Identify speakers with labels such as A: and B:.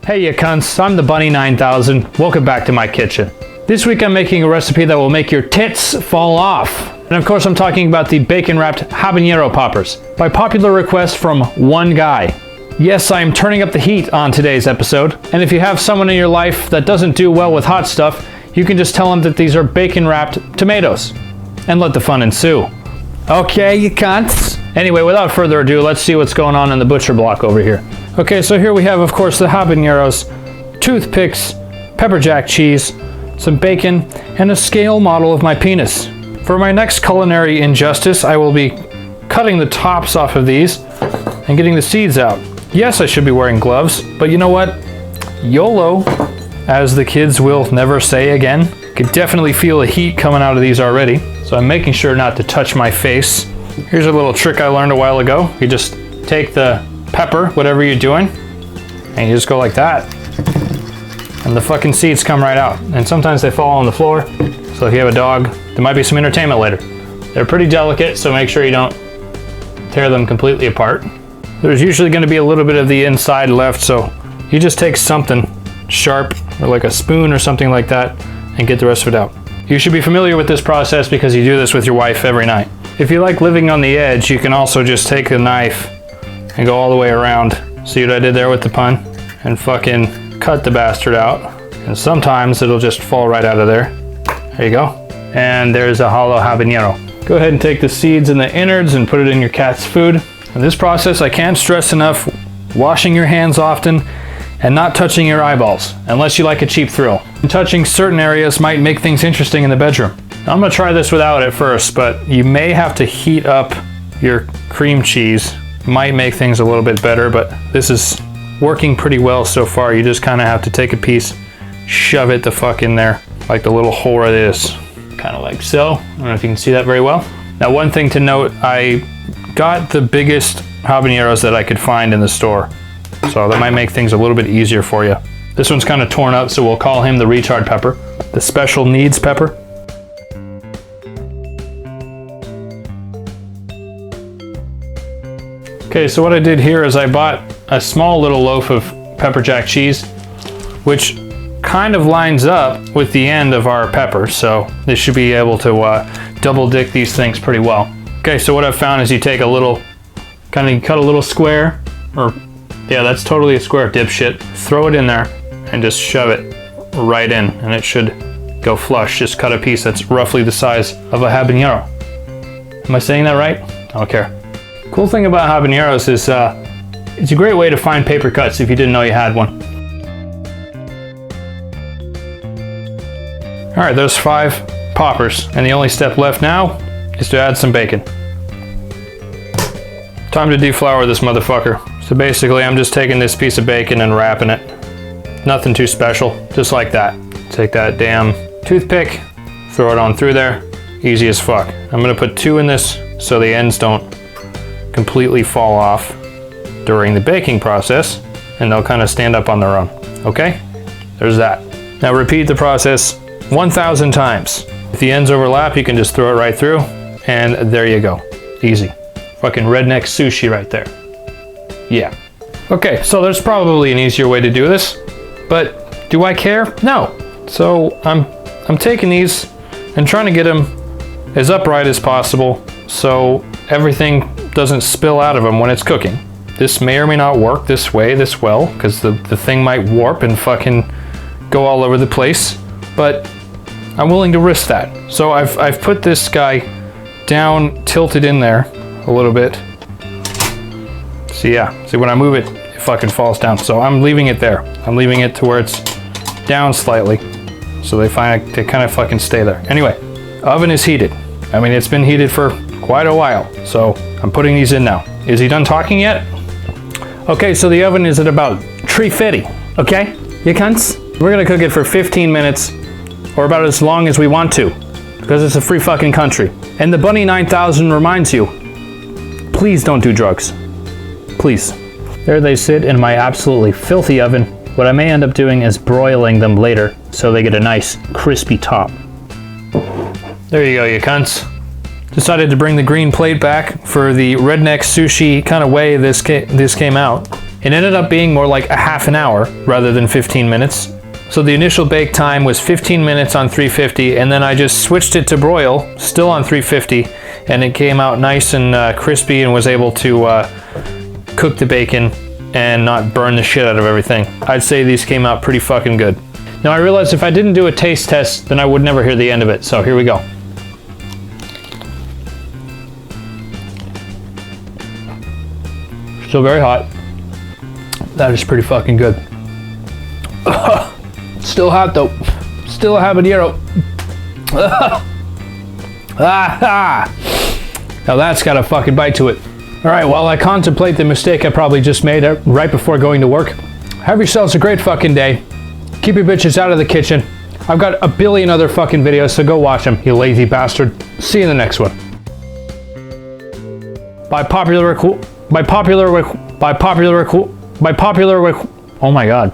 A: Hey you cunts, I'm the Bunny 9000. Welcome back to my kitchen. This week I'm making a recipe that will make your tits fall off. And of course I'm talking about the bacon wrapped habanero poppers, by popular request from one guy. Yes, I am turning up the heat on today's episode, and if you have someone in your life that doesn't do well with hot stuff, you can just tell them that these are bacon wrapped tomatoes, and let the fun ensue. Okay, you cunts. Anyway, without further ado, let's see what's going on in the butcher block over here. Okay, so here we have, of course, the habaneros, toothpicks, pepper jack cheese, some bacon, and a scale model of my penis. For my next culinary injustice, I will be cutting the tops off of these and getting the seeds out. Yes, I should be wearing gloves, but you know what? YOLO, as the kids will never say again. Could definitely feel the heat coming out of these already, so I'm making sure not to touch my face. Here's a little trick I learned a while ago. You just take the pepper, whatever you're doing, and you just go like that, and the fucking seeds come right out. And sometimes they fall on the floor, so if you have a dog, there might be some entertainment later. They're pretty delicate, so make sure you don't tear them completely apart. There's usually going to be a little bit of the inside left, so you just take something sharp, or like a spoon or something like that, and get the rest of it out. You should be familiar with this process because you do this with your wife every night. If you like living on the edge, you can also just take a knife and go all the way around. See what I did there with the pun? And fucking cut the bastard out. And sometimes it'll just fall right out of there. There you go. And there's a hollow habanero. Go ahead and take the seeds and the innards and put it in your cat's food. In this process, I can't stress enough washing your hands often and not touching your eyeballs, unless you like a cheap thrill. And touching certain areas might make things interesting in the bedroom. Now, I'm gonna try this without it first, but you may have to heat up your cream cheese. Might make things a little bit better, but this is working pretty well so far. You just kind of have to take a piece, shove it the fuck in there, like the little whore it is. Kind of like so. I don't know if you can see that very well. Now, one thing to note, I got the biggest habaneros that I could find in the store, so that might make things a little bit easier for you. This one's kind of torn up, so we'll call him the retard pepper, the special needs pepper. Okay, so what I did here is I bought a small little loaf of pepper jack cheese, which kind of lines up with the end of our pepper, so this should be able to double dick these things pretty well. Okay, so what I've found is you take a little, kind of cut a little square, or yeah, that's totally a square, dipshit. Throw it in there and just shove it right in, and it should go flush. Just cut a piece that's roughly the size of a habanero. Am I saying that right? I don't care. Cool thing about habaneros is it's a great way to find paper cuts if you didn't know you had one. All right, there's 5 poppers, and the only step left now is to add some bacon. Time to deflour this motherfucker. So basically I'm just taking this piece of bacon and wrapping it. Nothing too special, just like that. Take that damn toothpick, throw it on through there, easy as fuck. I'm gonna put 2 in this so the ends don't completely fall off during the baking process, and they'll kind of stand up on their own. Okay, there's that. Now repeat the process 1,000 times. If the ends overlap, you can just throw it right through, and there you go. Easy. Fucking redneck sushi right there. Yeah. Okay, so there's probably an easier way to do this, but do I care? No. So I'm taking these and trying to get them as upright as possible so everything doesn't spill out of them when it's cooking. This may or may not work this way, this well, because the thing might warp and fucking go all over the place, but I'm willing to risk that. So I've put this guy down, tilted in there a little bit. So yeah, see when I move it, it fucking falls down. So I'm leaving it there. I'm leaving it to where it's down slightly, so they kind of fucking stay there. Anyway, oven is heated. I mean, it's been heated for quite a while, so I'm putting these in now. Is he done talking yet? Okay, so the oven is at about 350, okay? You cunts? We're gonna cook it for 15 minutes, or about as long as we want to, because it's a free fucking country. And the Bunny 9000 reminds you, please don't do drugs. Please. There they sit in my absolutely filthy oven. What I may end up doing is broiling them later, so they get a nice crispy top. There you go, you cunts. Decided to bring the green plate back for the redneck sushi kind of way this came out. It ended up being more like a half an hour rather than 15 minutes. So the initial bake time was 15 minutes on 350, and then I just switched it to broil, still on 350, and it came out nice and crispy and was able to cook the bacon and not burn the shit out of everything. I'd say these came out pretty fucking good. Now I realized if I didn't do a taste test, then I would never hear the end of it, so here we go. Still very hot. That is pretty fucking good. Still hot though. Still a habanero. Now that's got a fucking bite to it. Alright, while I contemplate the mistake I probably just made right before going to work, have yourselves a great fucking day. Keep your bitches out of the kitchen. I've got a billion other fucking videos, so go watch them, you lazy bastard. See you in the next one. Oh my god.